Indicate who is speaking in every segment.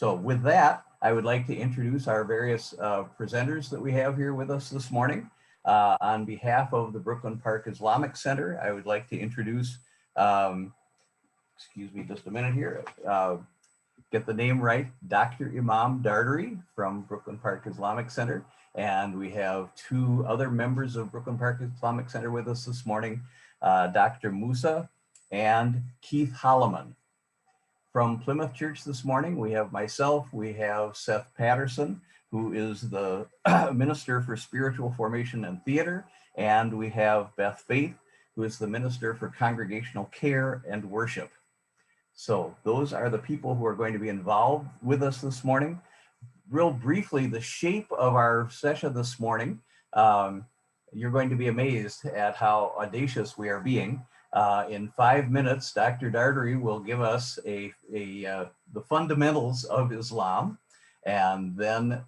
Speaker 1: So with that, I would like to introduce our various presenters that we have here with us this morning. On behalf of the Brooklyn Park Islamic Center, I would like to introduce, excuse me just a minute here, get the name right, Dr. Imam Dardery from Brooklyn Park Islamic Center. And we have two other members of Brooklyn Park Islamic Center with us this morning, Dr. Musa and Keith Holloman. From Plymouth Church this morning, we have myself, we have Seth Patterson, who is the Minister for Spiritual Formation and Theater, and we have Beth Faith, who is the Minister for Congregational Care and Worship. So those are the people who are going to be involved with us this morning. Real briefly, the shape of our session this morning, you're going to be amazed at how audacious we are being. In 5 minutes, Dr. Dardery will give us the fundamentals of Islam, and then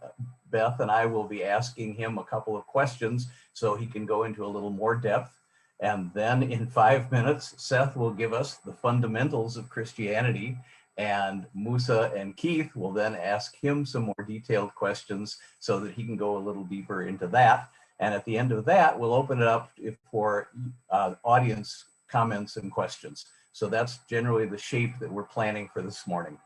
Speaker 1: Beth and I will be asking him a couple of questions so he can go into a little more depth. And then in 5 minutes, Seth will give us the fundamentals of Christianity, and Musa and Keith will then ask him some more detailed questions so that he can go a little deeper into that. And at the end of that, we'll open it up for audience comments and questions. So that's generally the shape that we're planning for this morning.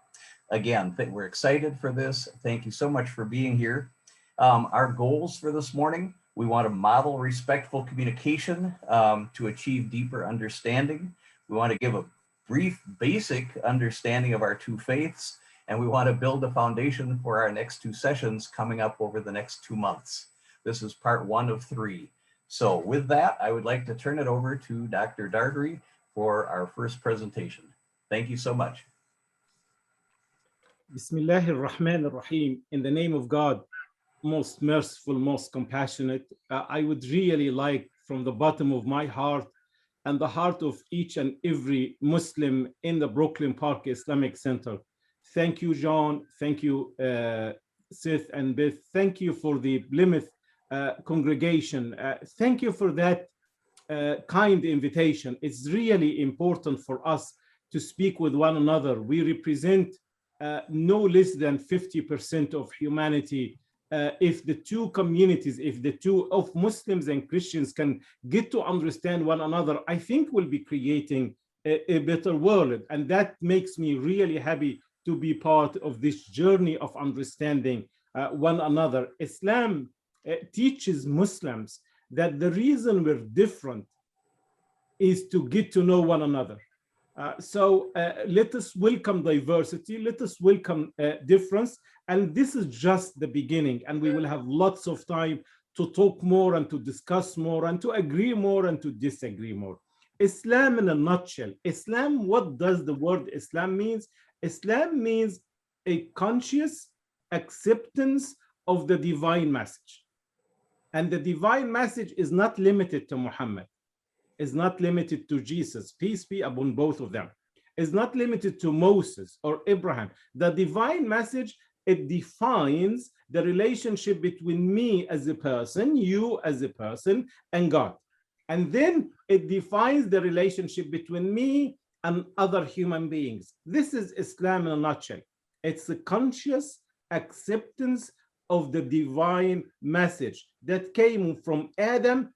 Speaker 1: Again, we're excited for this. Thank you so much for being here. Our goals for this morning, we want to model respectful communication to achieve deeper understanding. We want to give a brief, basic understanding of our two faiths, and we want to build a foundation for our next two sessions coming up over the next 2 months. This is part 1 of 3. So with that, I would like to turn it over to Dr. Dardery for our first presentation. Thank you so much.
Speaker 2: Bismillahir Rahmanir Rahim. In the name of God, most merciful, most compassionate, I would really like, from the bottom of my heart and the heart of each and every Muslim in the Brooklyn Park Islamic Center, thank you, John. Thank you, Seth and Beth. Thank you for the Plymouth congregation. Thank you for that kind invitation. It's really important for us to speak with one another. We represent no less than 50% of humanity. If the two communities, if the two of Muslims and Christians can get to understand one another, I think we'll be creating a better world. And that makes me really happy to be part of this journey of understanding one another. Islam teaches Muslims that the reason we're different is to get to know one another. So let us welcome diversity, let us welcome difference, and this is just the beginning, and we will have lots of time to talk more and to discuss more and to agree more and to disagree more. Islam in a nutshell. Islam, what does the word Islam means? Islam means a conscious acceptance of the divine message. And the divine message is not limited to Muhammad, is not limited to Jesus, peace be upon both of them, is not limited to Moses or Abraham. The divine message, it defines the relationship between me as a person, you as a person, and God. And then it defines the relationship between me and other human beings. This is Islam in a nutshell. It's a conscious acceptance of the divine message that came from Adam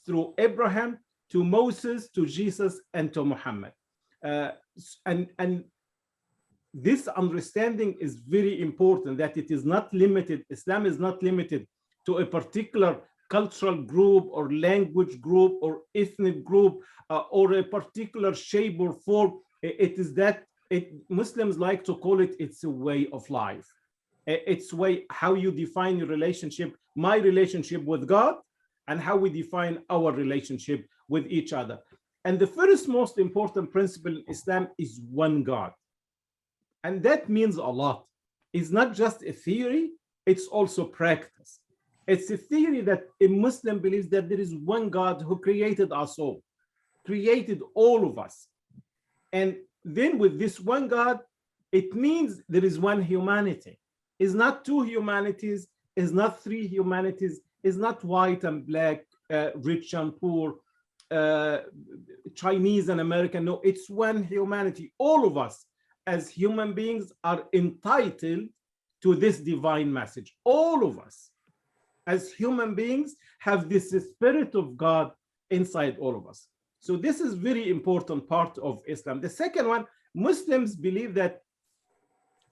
Speaker 2: through Abraham to Moses, to Jesus, and to Muhammad. And this understanding is very important, that it is not limited, Islam is not limited to a particular cultural group or language group or ethnic group or a particular shape or form. It is that Muslims like to call it, it's a way of life. It's way how you define your relationship, my relationship with God, and how we define our relationship with each other. And the first most important principle in Islam is one God. And that means a lot. It's not just a theory, it's also practice. It's a theory that a Muslim believes that there is one God who created us all, created all of us. And then with this one God, it means there is one humanity. It's not two humanities, it's not three humanities, it's not white and black, rich and poor, Chinese and American. No, it's one humanity. All of us as human beings are entitled to this divine message. All of us as human beings have this spirit of God inside all of us. So this is very important part of Islam. The second one, Muslims believe that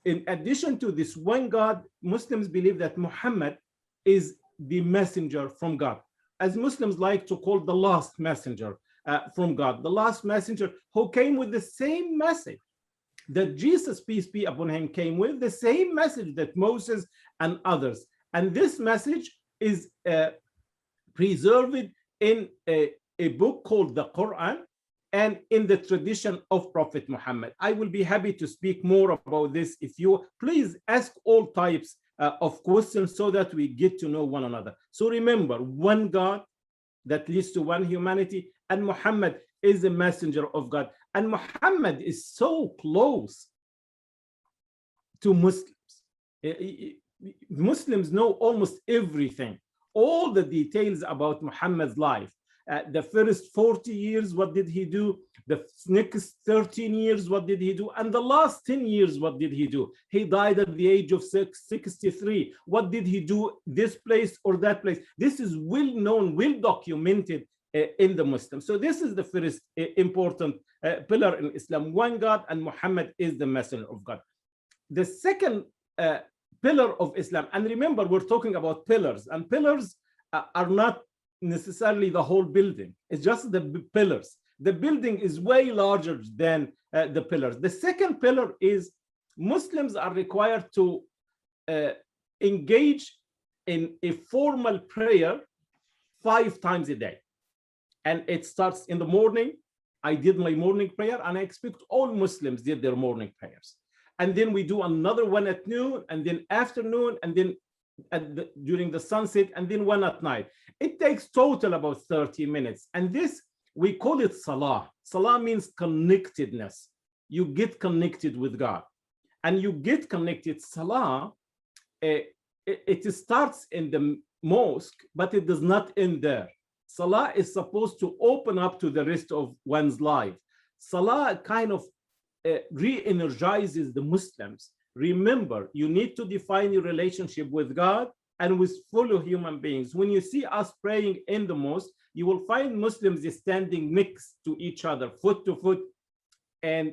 Speaker 2: in addition to this one God, Muslims believe that Muhammad is the messenger from God. As Muslims like to call the last messenger from God, the last messenger who came with the same message that Jesus, peace be upon him, came with, the same message that Moses and others. And this message is preserved in a book called the Quran and in the tradition of Prophet Muhammad. I will be happy to speak more about this if you please ask all types of questions so that we get to know one another. So remember, one God that leads to one humanity, and Muhammad is a messenger of God. And Muhammad is so close to Muslims. Muslims know almost everything, all the details about Muhammad's life. The first 40 years, what did he do? The next 13 years, what did he do? And the last 10 years, what did he do? He died at the age of 63. What did he do this place or that place? This is well known, well documented in the Muslims. So this is the first important pillar in Islam, one God, and Muhammad is the messenger of God. The second pillar of Islam, and remember, we're talking about pillars, and pillars are not necessarily the whole building. It's just the pillars. The building is way larger than the pillars. The second pillar is Muslims are required to engage in a formal prayer 5 times a day. And it starts in the morning. I did my morning prayer, and I expect all Muslims did their morning prayers. And then we do another one at noon, and then afternoon, and then during the sunset, and then one at night. It takes total about 30 minutes. And this, we call it salah. Salah means connectedness. You get connected with God. And you get connected. Salah, it starts in the mosque, but it does not end there. Salah is supposed to open up to the rest of one's life. Salah kind of re-energizes the Muslims. Remember, you need to define your relationship with God and with fellow human beings. When you see us praying in the mosque, you will find Muslims standing next to each other, foot to foot and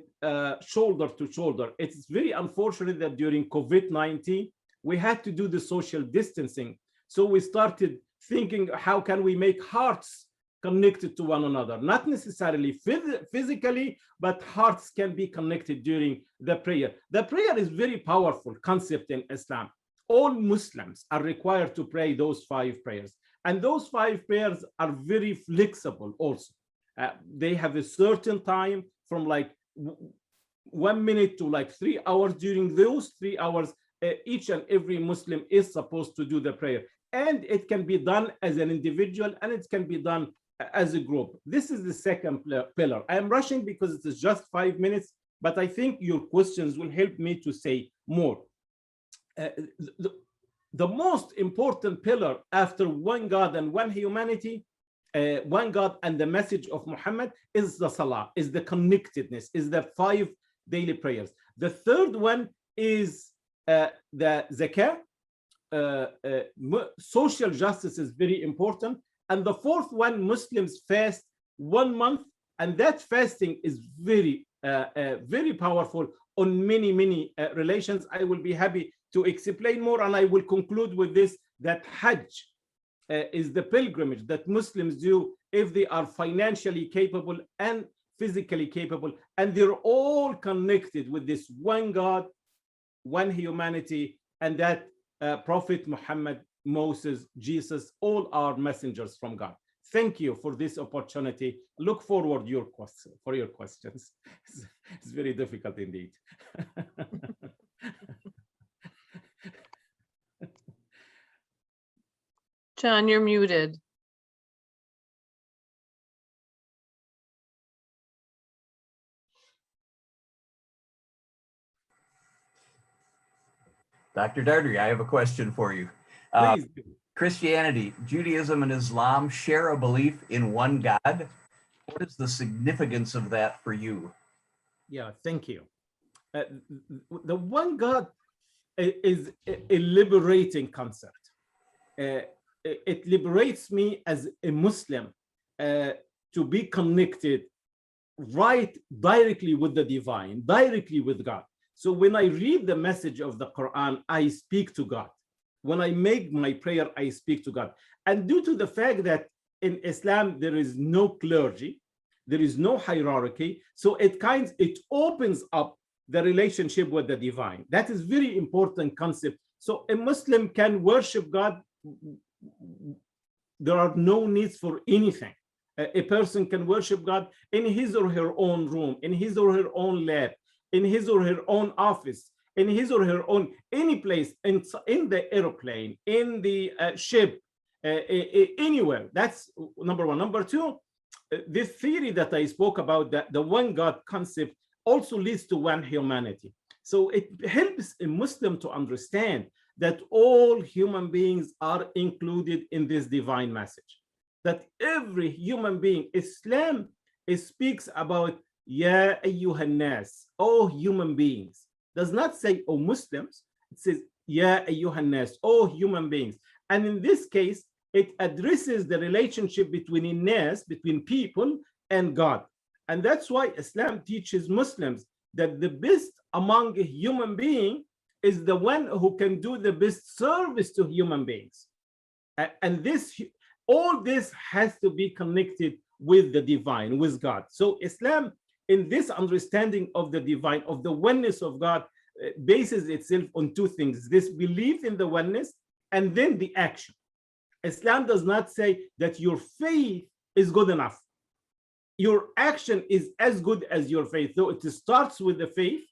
Speaker 2: shoulder to shoulder. It's very unfortunate that during COVID-19, we had to do the social distancing. So we started thinking, how can we make hearts connected to one another? Not necessarily physically, but hearts can be connected during the prayer. The prayer is very powerful concept in Islam. All Muslims are required to pray those 5 prayers. And those 5 prayers are very flexible also. They have a certain time from like 1 minute to like 3 hours. During those 3 hours, each and every Muslim is supposed to do the prayer. And it can be done as an individual, and it can be done as a group. This is the second pillar. I am rushing because it is just 5 minutes, but I think your questions will help me to say more. The most important pillar after one God and one humanity, one God and the message of Muhammad, is the salah, is the connectedness, is the 5 daily prayers. The third one is the zakah. Social justice is very important. And the fourth one, Muslims fast 1 month, and that fasting is very, very powerful on many relations. I will be happy to explain more, and I will conclude with this, that Hajj is the pilgrimage that Muslims do if they are financially capable and physically capable, and they're all connected with this one God, one humanity, and that Prophet Muhammad, Moses, Jesus, all are messengers from God. Thank you for this opportunity. Look forward for your questions. It's very difficult indeed.
Speaker 3: John, you're muted.
Speaker 1: Dr. Dardery, I have a question for you.
Speaker 2: Please.
Speaker 1: Christianity, Judaism, and Islam share a belief in one God. What is the significance of that for you?
Speaker 2: Yeah, thank you. Uh, the one God is a liberating concept. It liberates me as a Muslim to be connected right directly with the divine, directly with God. So when I read the message of the Quran, I speak to God. When I make my prayer, I speak to God. And due to the fact that in Islam, there is no clergy, there is no hierarchy, so it opens up the relationship with the divine. That is very important concept. So a Muslim can worship God. There are no needs for anything. A person can worship God in his or her own room, in his or her own lab, in his or her own office, in his or her own any place, in the airplane, in the ship, anywhere. That's number one. Number two, this theory that I spoke about, that the one God concept also leads to one humanity. So it helps a Muslim to understand that all human beings are included in this divine message, that every human being, Islam speaks about Ya ayyuhan nas, all human beings. Does not say, oh Muslims, it says Ya ayyuhan nas, all human beings. And in this case, it addresses the relationship between nas, between people and God. And that's why Islam teaches Muslims that the best among a human being is the one who can do the best service to human beings. And all this has to be connected with the divine, with God. So Islam, in this understanding of the divine, of the oneness of God, bases itself on two things: this belief in the oneness and then the action. Islam does not say that your faith is good enough. Your action is as good as your faith. So it starts with the faith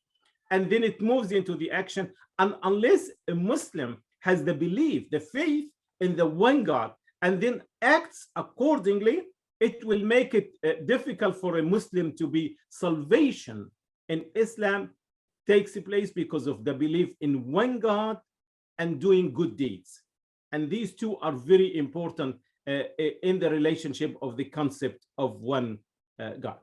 Speaker 2: and then it moves into the action. And unless a Muslim has the belief, the faith in the one God, and then acts accordingly, it will make it difficult for a Muslim to be. Salvation in Islam takes place because of the belief in one God and doing good deeds. And these two are very important in the relationship of the concept of one God.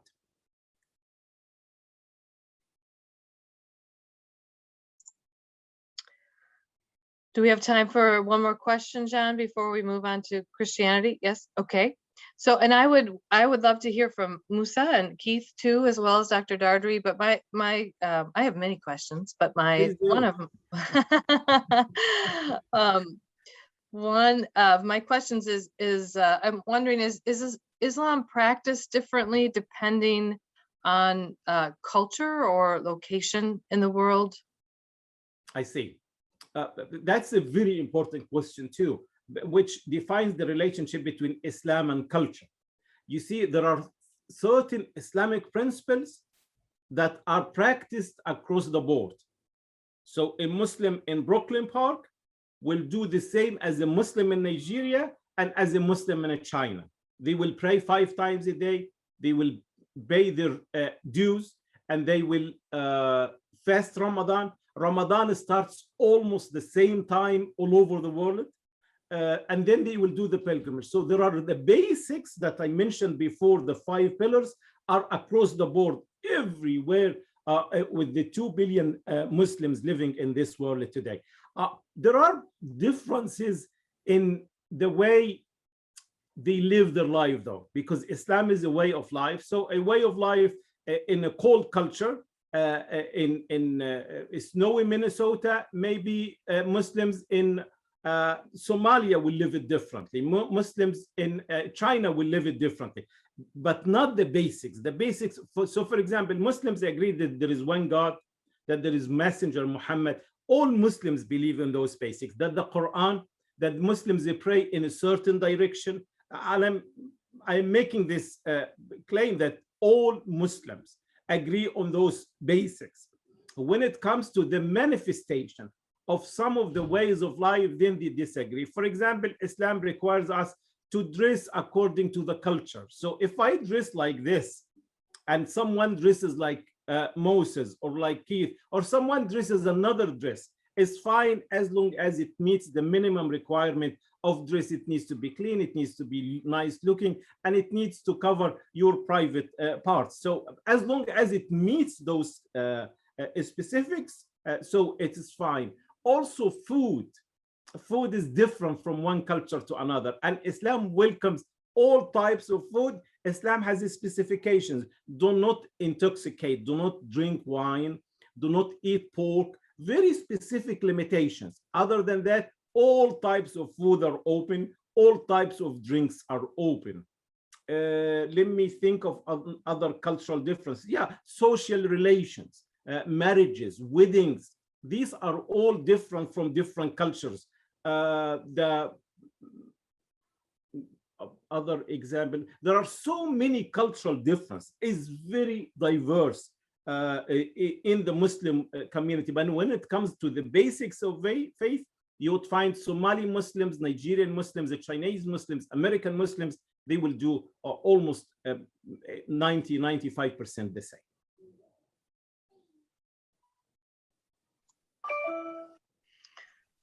Speaker 3: Do we have time for one more question, John, before we move on to Christianity? Yes. Okay. So, and I would love to hear from Musa and Keith too, as well as Dr. Dardery. But I have many questions, but one of them, one of my questions is I'm wondering, is Islam practiced differently depending on culture or location in the world?
Speaker 2: I see. That's a very important question too, which defines the relationship between Islam and culture. You see, there are certain Islamic principles that are practiced across the board. So a Muslim in Brooklyn Park will do the same as a Muslim in Nigeria and as a Muslim in China. They will pray 5 times a day, they will pay their dues, and they will fast Ramadan. Ramadan starts almost the same time all over the world. And then they will do the pilgrimage. So there are the basics that I mentioned before, the 5 pillars are across the board everywhere with the 2 billion Muslims living in this world today. There are differences in the way they live their life though, because Islam is a way of life. So a way of life in a cold culture, in snowy Minnesota, maybe Muslims in Somalia will live it differently. Muslims in China will live it differently, but not the basics. The basics, so for example, Muslims agree that there is one God, that there is Messenger Muhammad. All Muslims believe in those basics, that the Quran, that Muslims, they pray in a certain direction. I'm making this claim that all Muslims agree on those basics. When it comes to the manifestation of some of the ways of life, then they disagree. For example, Islam requires us to dress according to the culture. So if I dress like this and someone dresses like Moses or like Keith, or someone dresses another dress, it's fine as long as it meets the minimum requirement of dress. It needs to be clean, it needs to be nice looking, and it needs to cover your private parts. So as long as it meets those specifics, so it is fine. Also, food is different from one culture to another, and Islam welcomes all types of food. Islam has its specifications. Do not intoxicate, do not drink wine, do not eat pork, very specific limitations. Other than that, all types of food are open, all types of drinks are open. Let me think of other cultural differences. Yeah, social relations, marriages, weddings, these are all different from different cultures. The other example, there are so many cultural differences. It's very diverse in the Muslim community. But when it comes to the basics of faith, you would find Somali Muslims, Nigerian Muslims, Chinese Muslims, American Muslims, they will do almost 90-95% the same.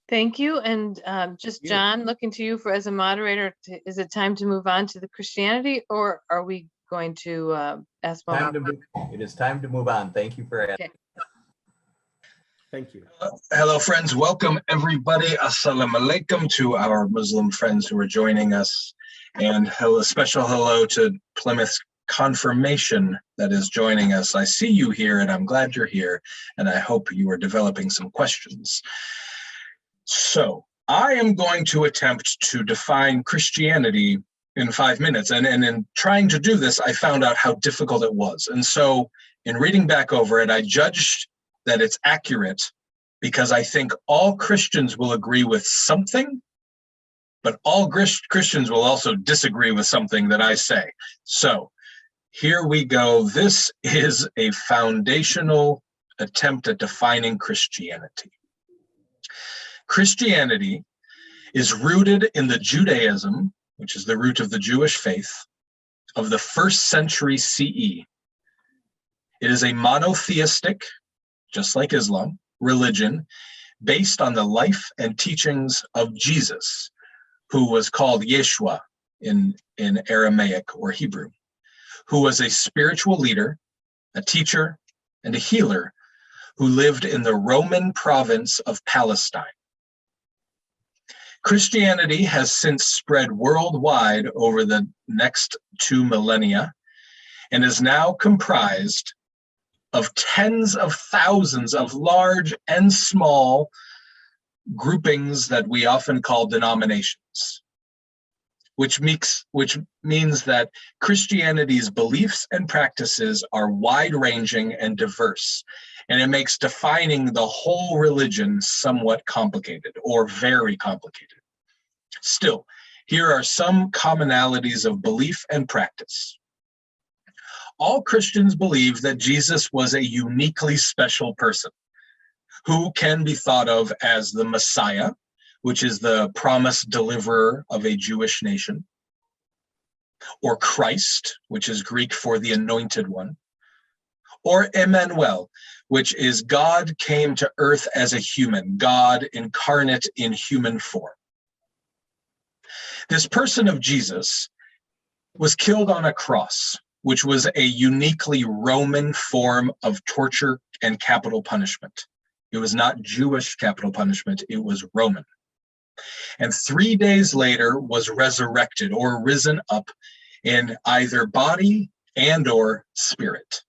Speaker 3: Thank you. And just John, looking to you as a moderator, is it time to move on to the Christianity, or are we going to ask one more?
Speaker 1: It is time to move on. Thank you for asking.
Speaker 3: Okay.
Speaker 2: Thank you.
Speaker 4: Hello, friends. Welcome, everybody. Assalamu alaikum to our Muslim friends who are joining us. And a special hello to Plymouth's confirmation that is joining us. I see you here, and I'm glad you're here, and I hope you are developing some questions. So I am going to attempt to define Christianity in 5 minutes. And in trying to do this, I found out how difficult it was. And so in reading back over it, I judged that it's accurate because I think all Christians will agree with something, but all Christians will also disagree with something that I say. So here we go. This is a foundational attempt at defining Christianity. Christianity is rooted in the Judaism, which is the root of the Jewish faith, of the 1st century CE. It is a monotheistic, just like Islam, religion based on the life and teachings of Jesus, who was called Yeshua in Aramaic or Hebrew, who was a spiritual leader, a teacher, and a healer who lived in the Roman province of Palestine. Christianity has since spread worldwide over the next 2 millennia and is now comprised of tens of thousands of large and small groupings that we often call denominations, which means that Christianity's beliefs and practices are wide-ranging and diverse, and it makes defining the whole religion somewhat complicated or very complicated. Still, here are some commonalities of belief and practice. All Christians believe that Jesus was a uniquely special person who can be thought of as the Messiah, which is the promised deliverer of a Jewish nation, or Christ, which is Greek for the anointed one, or Emmanuel, which is God came to earth as a human, God incarnate in human form. This person of Jesus was killed on a cross, which was a uniquely Roman form of torture and capital punishment. It was not Jewish capital punishment, it was Roman. And 3 days later was resurrected or risen up in either body and or spirit.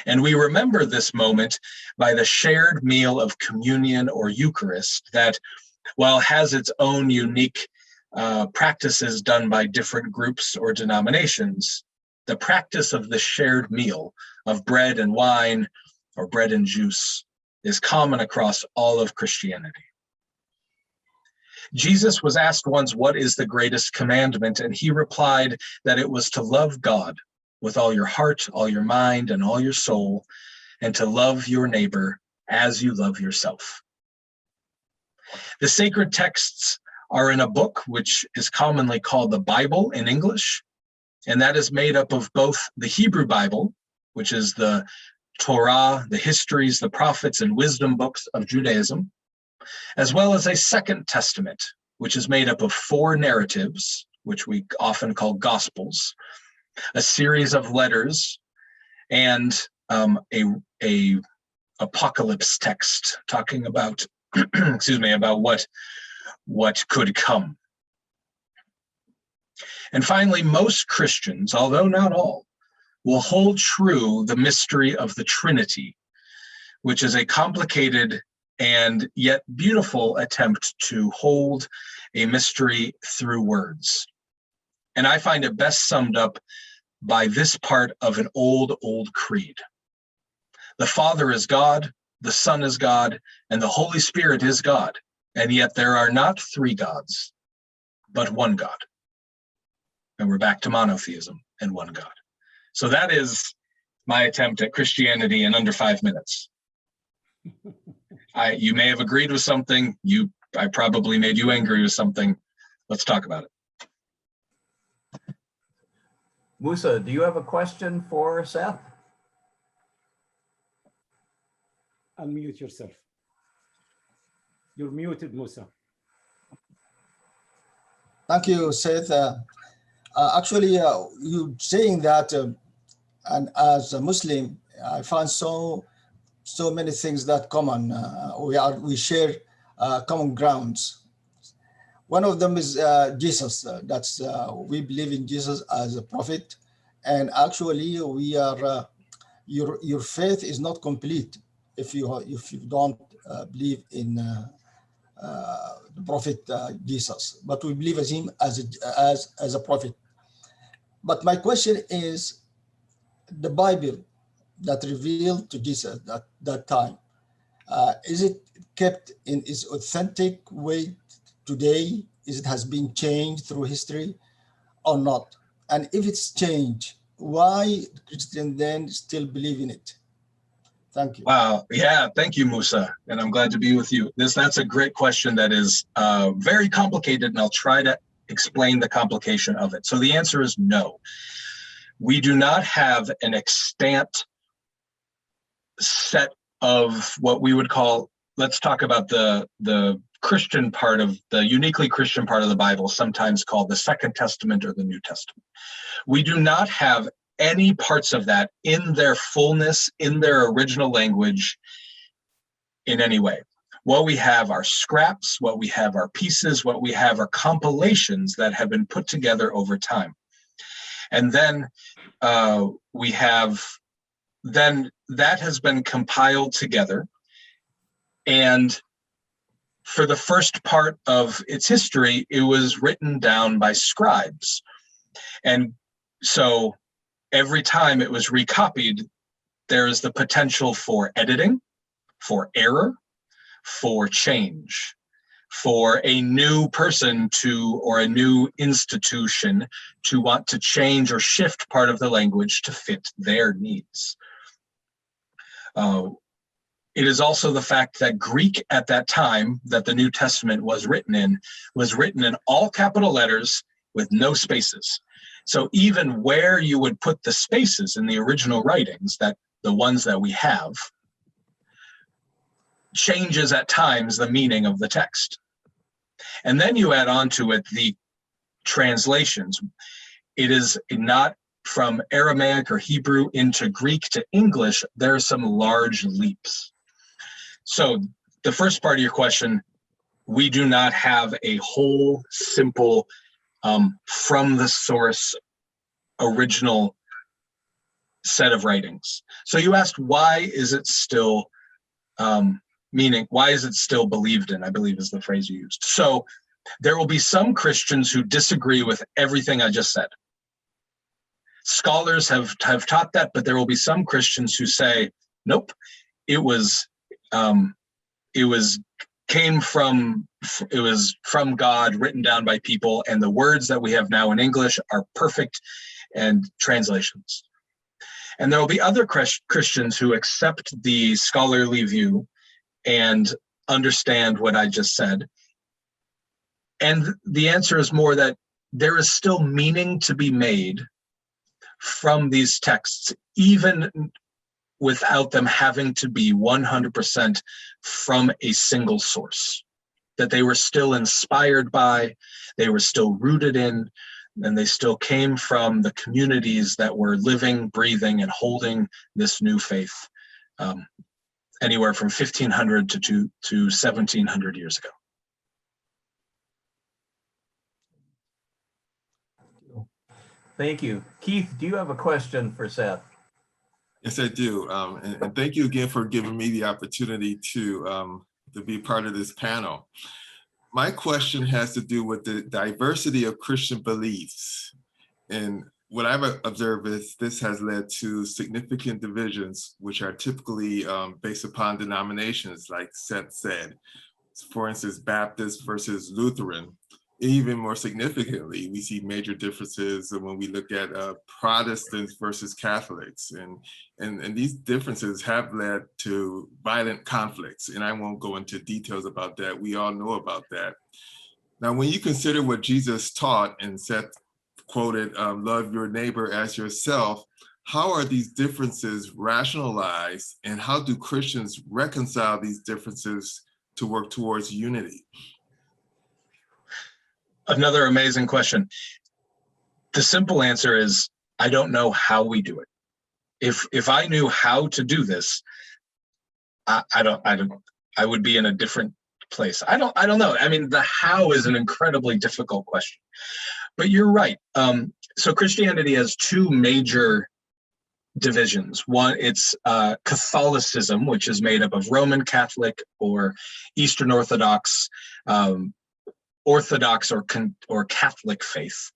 Speaker 4: And we remember this moment by the shared meal of communion or Eucharist that, while has its own unique practices done by different groups or denominations, the practice of the shared meal of bread and wine or bread and juice is common across all of Christianity. Jesus was asked once, what is the greatest commandment? And he replied that it was to love God with all your heart, all your mind, and all your soul, and to love your neighbor as you love yourself. The sacred texts are in a book which is commonly called the Bible in English, and that is made up of both the Hebrew Bible, which is the Torah, the histories, the prophets, and wisdom books of Judaism, as well as a Second Testament, which is made up of 4 narratives, which we often call Gospels, a series of letters, and a apocalypse text talking about, excuse me, about what could come. And finally, most Christians, although not all, will hold true the mystery of the Trinity, which is a complicated and yet beautiful attempt to hold a mystery through words. And I find it best summed up by this part of an old creed. The Father is God, the Son is God, and the Holy Spirit is God. And yet there are not three gods, but one God. And we're back to monotheism and one God. So that is my attempt at Christianity in under 5 minutes. You may have agreed with something. I probably made you angry with something. Let's talk about it.
Speaker 1: Musa, do you have a question for Seth?
Speaker 2: Unmute yourself. You're muted, Musa.
Speaker 5: Thank you, Seth. Actually, you saying that, and as a Muslim, I find so many things that common. We share common grounds. One of them is Jesus. We believe in Jesus as a prophet, and actually, we are. Your faith is not complete if you don't believe in the prophet Jesus. But we believe as him as a prophet. But my question is, the Bible that revealed to Jesus at that time, is it kept in its authentic way today? Is it has been changed through history or not? And if it's changed, why Christians then still believe in it? Thank you.
Speaker 4: Wow. Yeah. Thank you, Musa. And I'm glad to be with you. That's a great question that is very complicated, and I'll try to explain the complication of it. So the answer is no. We do not have an extant set of what we would call, let's talk about the Christian part of the uniquely Christian part of the Bible, sometimes called the Second Testament or the New Testament. We do not have any parts of that in their fullness, in their original language, in any way. What we have are scraps, what we have are pieces, what we have are compilations that have been put together over time. And then that has been compiled together. And for the first part of its history, it was written down by scribes. And so every time it was recopied, there is the potential for editing, for error, for change, for a new person or a new institution to want to change or shift part of the language to fit their needs. It is also the fact that Greek at that time that the New Testament was written in all capital letters with no spaces. So even where you would put the spaces in the original writings, that the ones that we have, changes at times the meaning of the text. And then you add on to it the translations. It is not from Aramaic or Hebrew into Greek to English. There are some large leaps. So the first part of your question, we do not have a whole simple from the source original set of writings. So you asked, why is it still why is it still believed in, I believe is the phrase you used. So there will be some Christians who disagree with everything I just said. Scholars have taught that, but there will be some Christians who say, nope, it was from God, written down by people, and the words that we have now in English are perfect and translations. And there will be other Christians who accept the scholarly view and understand what I just said. And the answer is more that there is still meaning to be made from these texts, even without them having to be 100% from a single source, that they were still inspired by, they were still rooted in, and they still came from the communities that were living, breathing, and holding this new faith anywhere from 1500 to 1700 years ago.
Speaker 1: Thank you. Keith, do you have a question for Seth?
Speaker 6: Yes, I do. And thank you again for giving me the opportunity to be part of this panel. My question has to do with the diversity of Christian beliefs. And what I've observed is this has led to significant divisions, which are typically based upon denominations, like Seth said. For instance, Baptist versus Lutheran. Even more significantly, we see major differences when we look at Protestants versus Catholics. And these differences have led to violent conflicts. And I won't go into details about that. We all know about that. Now, when you consider what Jesus taught and Seth quoted, love your neighbor as yourself, how are these differences rationalized, and how do Christians reconcile these differences to work towards unity?
Speaker 4: Another amazing question. The simple answer is, I don't know how we do it. If I knew how to do this, I would be in a different place. I don't know. I mean, the how is an incredibly difficult question. But you're right. So Christianity has two major divisions. One, it's Catholicism, which is made up of Roman Catholic or Eastern Orthodox, Orthodox or Catholic faith.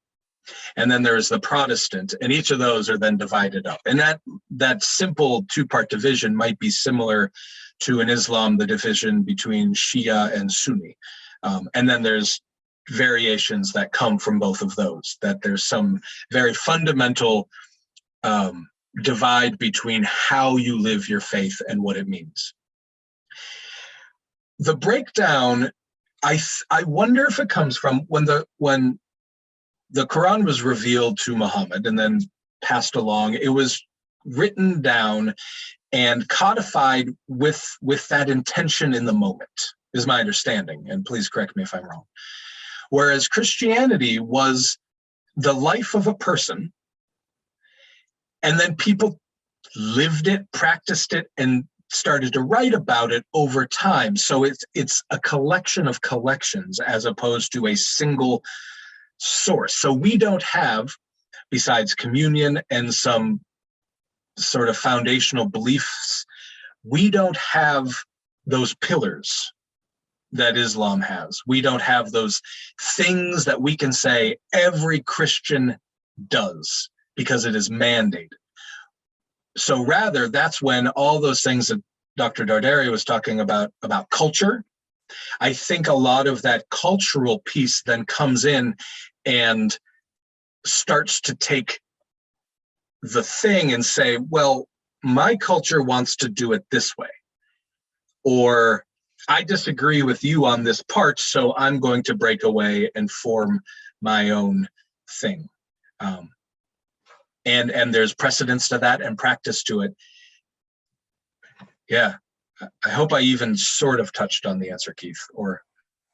Speaker 4: And then there's the Protestant, and each of those are then divided up. And that simple two-part division might be similar to in Islam, the division between Shia and Sunni. And then there's variations that come from both of those, that there's some very fundamental divide between how you live your faith and what it means. The breakdown, I wonder if it comes from when the Quran was revealed to Muhammad and then passed along, it was written down and codified with that intention in the moment, is my understanding, and please correct me if I'm wrong. Whereas Christianity was the life of a person, and then people lived it, practiced it, and started to write about it over time. So it's a collection of collections as opposed to a single source. So we don't have, besides communion and some sort of foundational beliefs, we don't have those pillars that Islam has. We don't have those things that we can say every Christian does because it is mandated. So rather, that's when all those things that Dr. Dardery was talking about culture, I think a lot of that cultural piece then comes in and starts to take the thing and say, well, my culture wants to do it this way, or I disagree with you on this part, so I'm going to break away and form my own thing. And there's precedence to that and practice to it. Yeah, I hope I even sort of touched on the answer, Keith. Or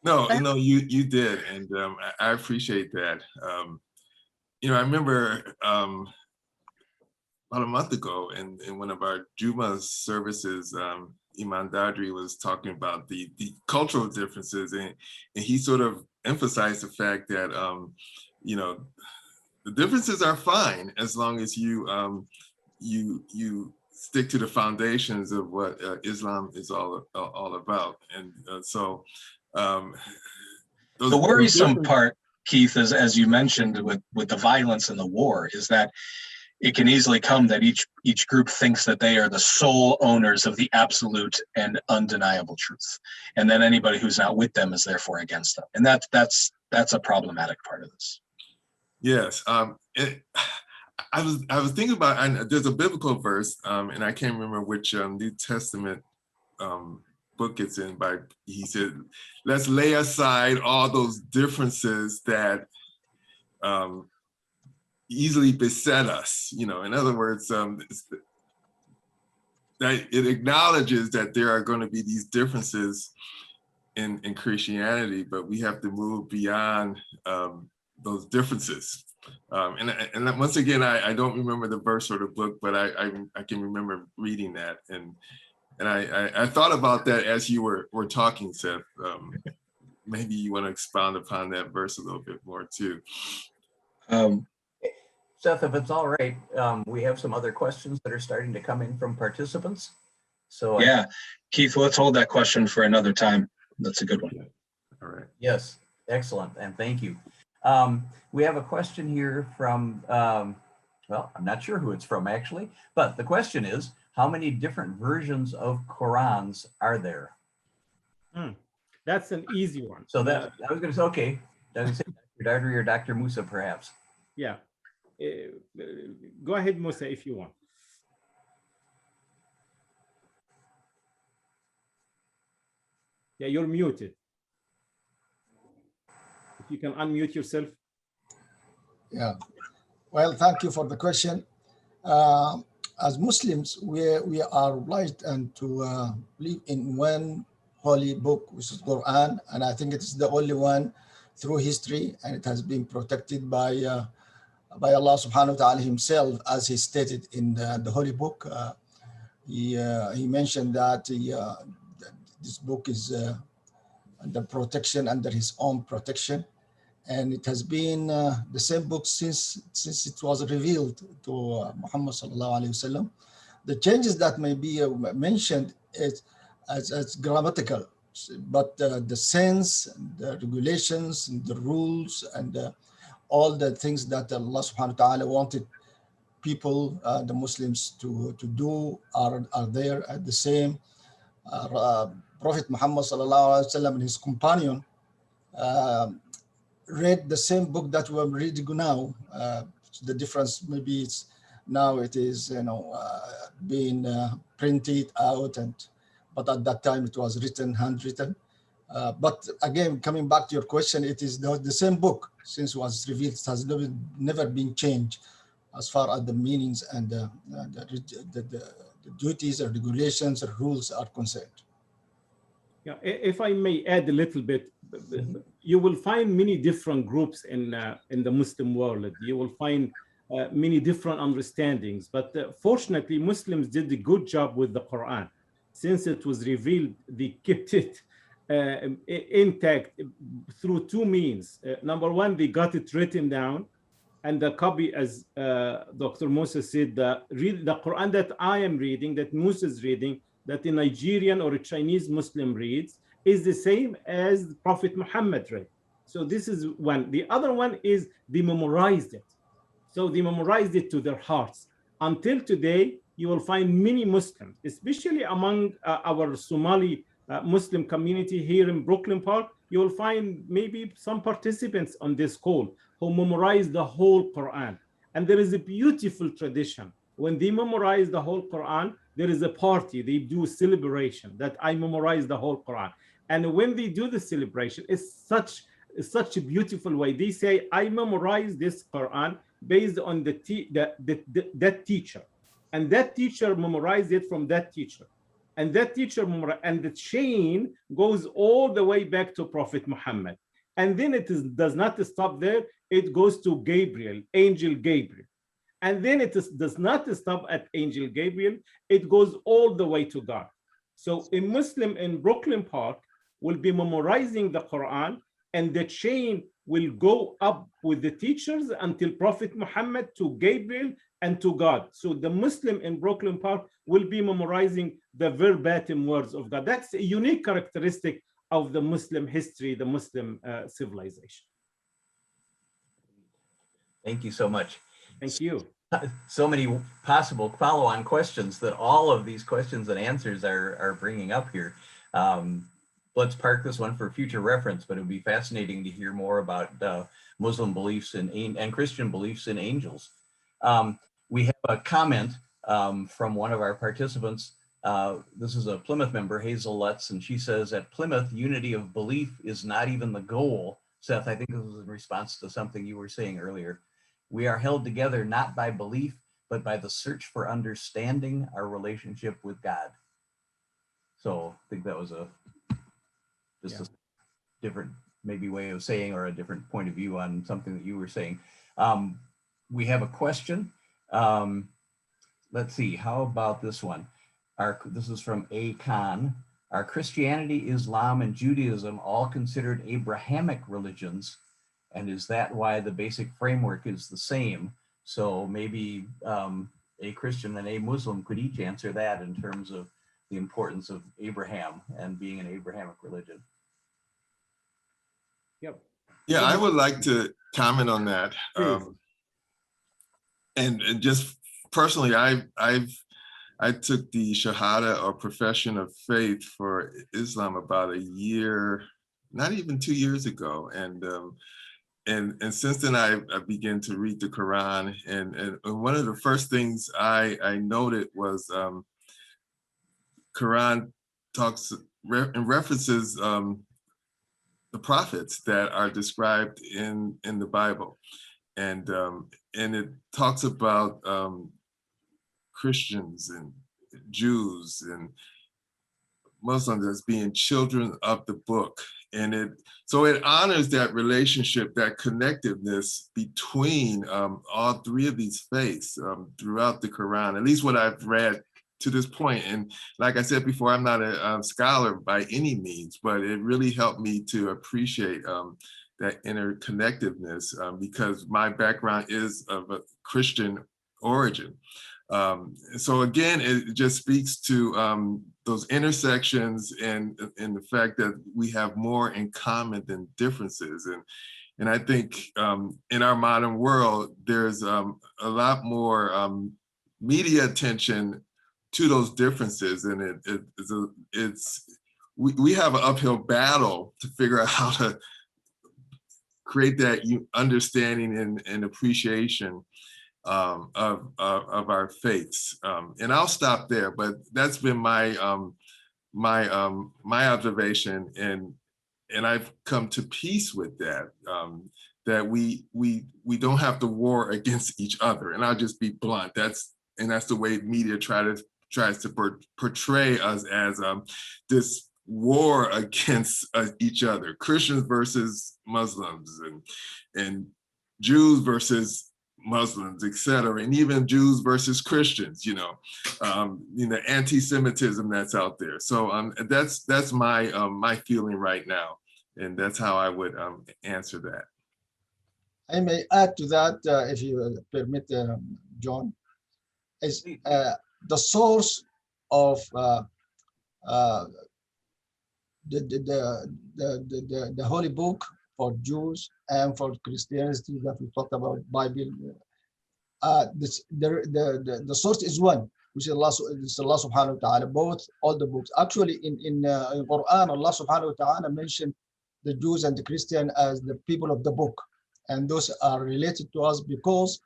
Speaker 6: no, you did, and I appreciate that. I remember about a month ago in one of our Juma services, Imam Dardery was talking about the cultural differences, and he sort of emphasized the fact that the differences are fine as long as you stick to the foundations of what Islam is all about. And so
Speaker 4: the worrisome part, Keith, is, as you mentioned with the violence and the war, is that it can easily come that each group thinks that they are the sole owners of the absolute and undeniable truth, and then anybody who's not with them is therefore against them, and that's a problematic part of this.
Speaker 6: Yes, I was thinking about, and there's a biblical verse, and I can't remember which New Testament book it's in, but he said, "Let's lay aside all those differences that easily beset us." In other words, that it acknowledges that there are going to be these differences in Christianity, but we have to move beyond those differences. And once again, I don't remember the verse or the book, but I can remember reading that. And And I thought about that as you were talking, Seth. Maybe you want to expound upon that verse a little bit more too.
Speaker 1: Seth, if it's all right, we have some other questions that are starting to come in from participants. So
Speaker 4: Yeah, Keith, let's hold that question for another time. That's a good one.
Speaker 6: All right.
Speaker 1: Yes, excellent, and thank you. We have a question here from, well, I'm not sure who it's from actually, but the question is, how many different versions of Qurans are there?
Speaker 2: That's an easy one.
Speaker 1: So that I was going to say, okay, I was going to say Dr. Dardery or Dr. Musa, perhaps.
Speaker 2: Yeah. Go ahead, Musa, if you want. Yeah, you're muted. If you can unmute yourself.
Speaker 5: Yeah. Well, thank you for the question. As Muslims, we are obliged and to believe in one holy book, which is Quran, and I think it is the only one through history, and it has been protected by Allah Subhanahu wa Taala Himself, as He stated in the holy book. He mentioned that this book is under protection, under His own protection. And it has been the same book since it was revealed to Muhammad sallallahu alaihi wasallam. The changes that may be mentioned is as grammatical, but the sense, the regulations, and the rules, and all the things that Allah subhanahu wa ta'ala wanted people, the Muslims, to do are there at the same. Prophet Muhammad sallallahu alaihi wasallam and his companion read the same book that we're reading now. The difference maybe it's now it is being printed out, but at that time it was written, handwritten. But again, coming back to your question, it is the same book since it was revealed. It has never been changed as far as the meanings and the duties or regulations or rules are concerned.
Speaker 2: Yeah, if I may add a little bit, you will find many different groups in the Muslim world. You will find many different understandings, but fortunately, Muslims did a good job with the Quran. Since it was revealed, they kept it intact through two means. Number one, they got it written down, and the copy, as Dr. Musa said, the Quran that I am reading, that Musa is reading, that a Nigerian or a Chinese Muslim reads, is the same as Prophet Muhammad read. So this is one. The other one is they memorized it. So they memorized it to their hearts. Until today, you will find many Muslims, especially among our Somali Muslim community here in Brooklyn Park, you will find maybe some participants on this call who memorize the whole Quran. And there is a beautiful tradition. When they memorize the whole Quran, there is a party, they do a celebration that I memorize the whole Quran. And when they do the celebration, it's such a beautiful way. They say, I memorize this Quran based on that teacher. And that teacher memorized it from that teacher. And that teacher, and the chain goes all the way back to Prophet Muhammad. And then does not stop there. It goes to Gabriel, Angel Gabriel. And then it does not stop at Angel Gabriel. It goes all the way to God. So a Muslim in Brooklyn Park will be memorizing the Quran, and the chain will go up with the teachers until Prophet Muhammad, to Gabriel, and to God. So the Muslim in Brooklyn Park will be memorizing the verbatim words of God. That's a unique characteristic of the Muslim history, the Muslim civilization.
Speaker 1: Thank you so much.
Speaker 2: Thank you.
Speaker 1: So many possible follow-on questions that all of these questions and answers are bringing up here. Let's park this one for future reference, but it would be fascinating to hear more about Muslim beliefs and Christian beliefs in angels. We have a comment from one of our participants. This is a Plymouth member, Hazel Lutz, and she says, at Plymouth, unity of belief is not even the goal. Seth, I think this was in response to something you were saying earlier. We are held together not by belief, but by the search for understanding our relationship with God. So I think that was a different maybe way of saying, or a different point of view on something that you were saying. We have a question. Let's see, how about this one? This is from A. Khan. Are Christianity, Islam, and Judaism all considered Abrahamic religions? And is that why the basic framework is the same? So maybe a Christian and a Muslim could each answer that in terms of the importance of Abraham and being an Abrahamic religion.
Speaker 2: Yep.
Speaker 6: Yeah, I would like to comment on that.
Speaker 2: Please.
Speaker 6: And just personally, I took the Shahada or profession of faith for Islam about a year, not even 2 years ago. And since then I began to read the Quran. And one of the first things I noted was Quran talks and references the prophets that are described in the Bible. And it talks about Christians and Jews and Muslims as being children of the book. And so it honors that relationship, that connectiveness between all three of these faiths throughout the Quran, at least what I've read to this point. And like I said before, I'm not a scholar by any means, but it really helped me to appreciate that interconnectedness because my background is of a Christian origin. So again, it just speaks to those intersections and the fact that we have more in common than differences. And I think in our modern world, there's a lot more media attention to those differences. And we have an uphill battle to figure out how to create that understanding and appreciation of our faiths. And I'll stop there, but that's been my observation, and I've come to peace with that, that we don't have to war against each other. And I'll just be blunt. That's the way media tries to portray us as this war against each other, Christians versus Muslims, and Jews versus Muslims, et cetera, and even Jews versus Christians, anti-Semitism that's out there. So that's my feeling right now, and that's how I would answer that.
Speaker 5: I may add to that, if you permit, John, is the source of the holy book for Jews and for Christianity that we talked about, Bible. The source is one, which is Allah subhanahu wa ta'ala, all the books. Actually, in Quran, Allah subhanahu wa ta'ala mentioned the Jews and the Christian as the people of the book. And those are related to us because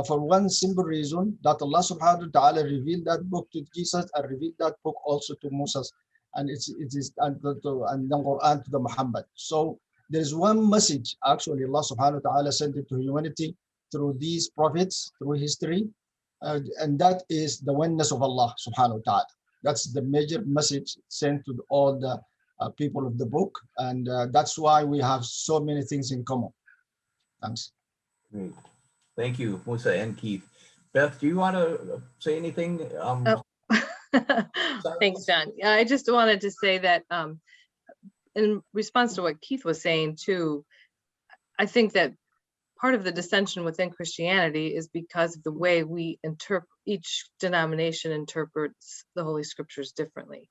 Speaker 5: for one simple reason, that Allah subhanahu wa ta'ala revealed that book to Jesus and revealed that book also to Moses. And it is and the Quran to the Muhammad. So there is one message, actually, Allah subhanahu wa ta'ala sent it to humanity through these prophets, through history, and that is the oneness of Allah subhanahu wa ta'ala. That's the major message sent to all the people of the book, and that's why we have so many things in common. Thanks.
Speaker 1: Great. Thank you, Musa and Keith. Beth, do you want to say anything?
Speaker 3: Thanks, John. Yeah, I just wanted to say that in response to what Keith was saying too, I think that part of the dissension within Christianity is because of the way we interpret, each denomination interprets the Holy Scriptures differently.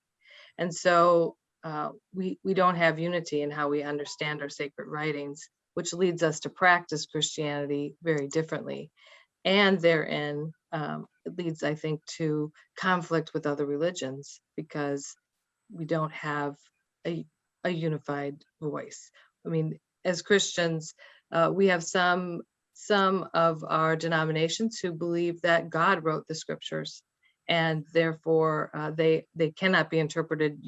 Speaker 3: And so we don't have unity in how we understand our sacred writings, which leads us to practice Christianity very differently. And therein, it leads, I think, to conflict with other religions because we don't have a unified voice. I mean, as Christians, we have some of our denominations who believe that God wrote the scriptures, and therefore they cannot be interpreted,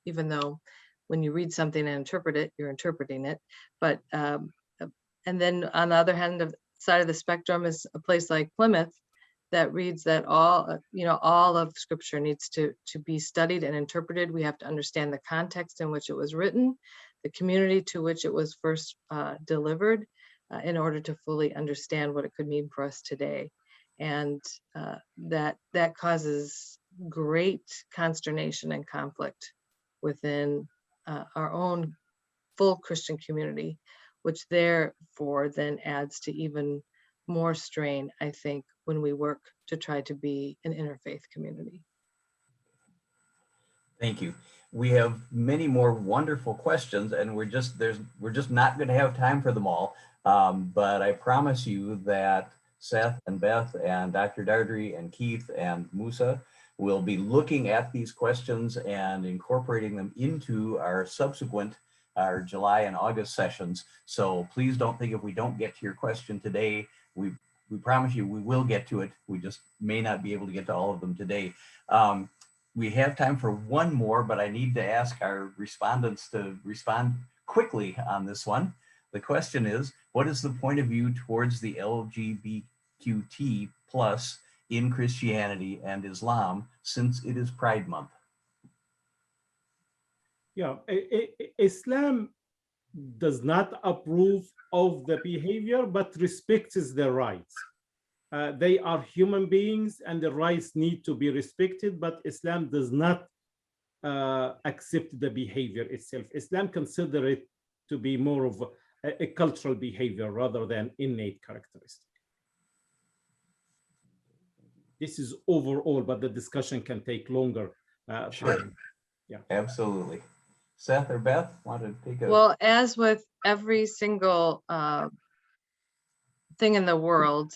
Speaker 3: even though when you read something and interpret it, you're interpreting it. But and then on the other hand of side of the spectrum is a place like Plymouth that reads that all of Scripture needs to be studied and interpreted. We have to understand the context in which it was written, the community to which it was first delivered, in order to fully understand what it could mean for us today. And that causes great consternation and conflict within our own full Christian community, which therefore then adds to even more strain, I think, when we work to try to be an interfaith community.
Speaker 1: Thank you. We have many more wonderful questions, and we're just not going to have time for them all. But I promise you that Seth and Beth and Dr. Dardery and Keith and Musa will be looking at these questions and incorporating them into our subsequent, our July and August sessions. So please don't think if we don't get to your question today, we promise you we will get to it. We just may not be able to get to all of them today. We have time for one more, but I need to ask our respondents to respond quickly on this one. The question is, what is the point of view towards the LGBTQT plus in Christianity and Islam, since it is Pride Month?
Speaker 2: Yeah, Islam does not approve of the behavior, but respects their rights. They are human beings and the rights need to be respected, but Islam does not accept the behavior itself. Islam considers it to be more of a cultural behavior rather than innate characteristic. This is overall, but the discussion can take longer
Speaker 1: Sure.
Speaker 2: time. Yeah,
Speaker 1: Absolutely. Seth or Beth, want to take a...
Speaker 3: Well, as with every single thing in the world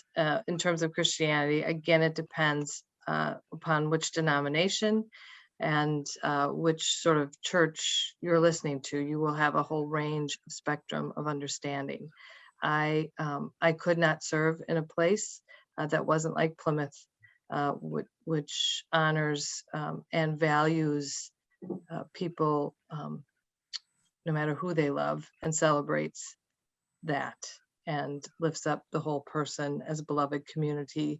Speaker 3: in terms of Christianity, again, it depends upon which denomination and which sort of church you're listening to. You will have a whole range of spectrum of understanding. I could not serve in a place that wasn't like Plymouth, which honors and values people no matter who they love, and celebrates that and lifts up the whole person as a beloved community.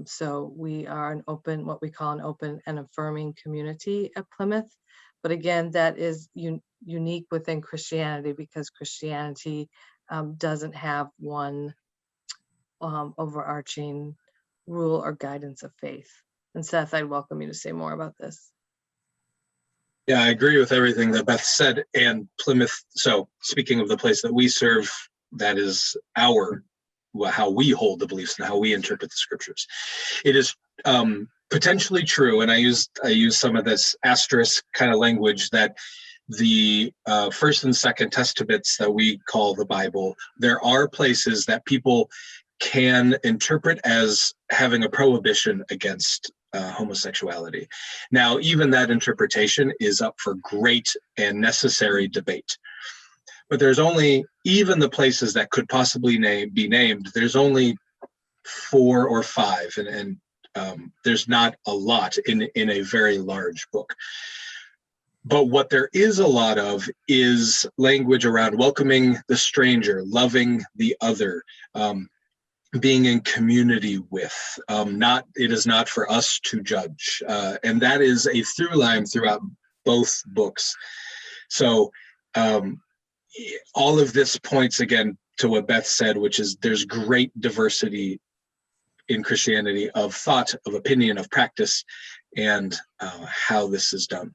Speaker 3: So we are an open, what we call an open and affirming community at Plymouth. But again, that is unique within Christianity, because Christianity doesn't have one overarching rule or guidance of faith. And Seth, I'd welcome you to say more about this.
Speaker 4: Yeah, I agree with everything that Beth said. And Plymouth, so speaking of the place that we serve, that is how we hold the beliefs and how we interpret the scriptures. It is potentially true, and I use some of this asterisk kind of language, that the First and Second Testaments that we call the Bible, there are places that people can interpret as having a prohibition against homosexuality. Now, even that interpretation is up for great and necessary debate. But there's only, even the places that could possibly be named, there's only 4 or 5, and there's not a lot in a very large book. But what there is a lot of is language around welcoming the stranger, loving the other, being in community with. It is not for us to judge. And that is a through line throughout both books. So all of this points again to what Beth said, which is there's great diversity in Christianity of thought, of opinion, of practice, and how this is done.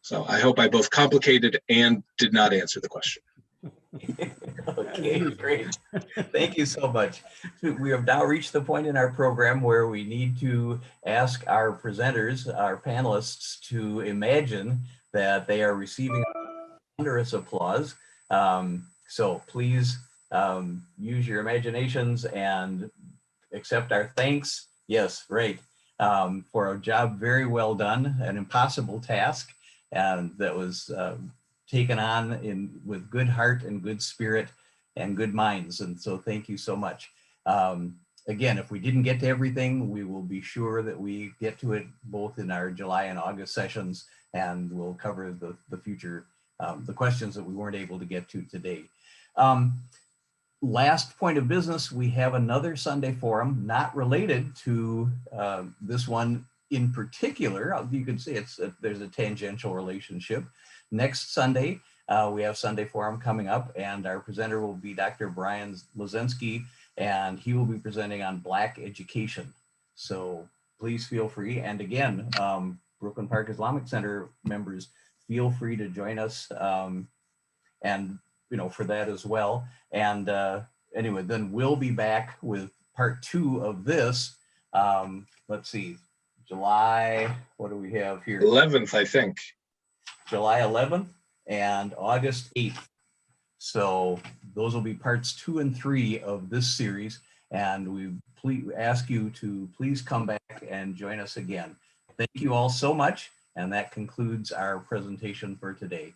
Speaker 4: So I hope I both complicated and did not answer the question.
Speaker 1: Okay, great. Thank you so much. We have now reached the point in our program where we need to ask our presenters, our panelists, to imagine that they are receiving thunderous applause. So please use your imaginations and accept our thanks. Yes, right. For a job very well done, an impossible task, and that was taken on with good heart and good spirit and good minds. And so thank you so much. Again, if we didn't get to everything, we will be sure that we get to it both in our July and August sessions, and we'll cover the future, the questions that we weren't able to get to today. Last point of business, we have another Sunday forum not related to this one in particular. You can see there's a tangential relationship. Next Sunday, we have Sunday Forum coming up, and our presenter will be Dr. Brian Lozensky, and he will be presenting on Black education. So please feel free. And again, Brooklyn Park Islamic Center members, feel free to join us, and for that as well. And anyway, then we'll be back with part 2 of this. Let's see, July, what do we have here?
Speaker 4: 11th, I think.
Speaker 1: July 11th and August 8th. So those will be parts 2 and 3 of this series. And we ask you to please come back and join us again. Thank you all so much. And that concludes our presentation for today.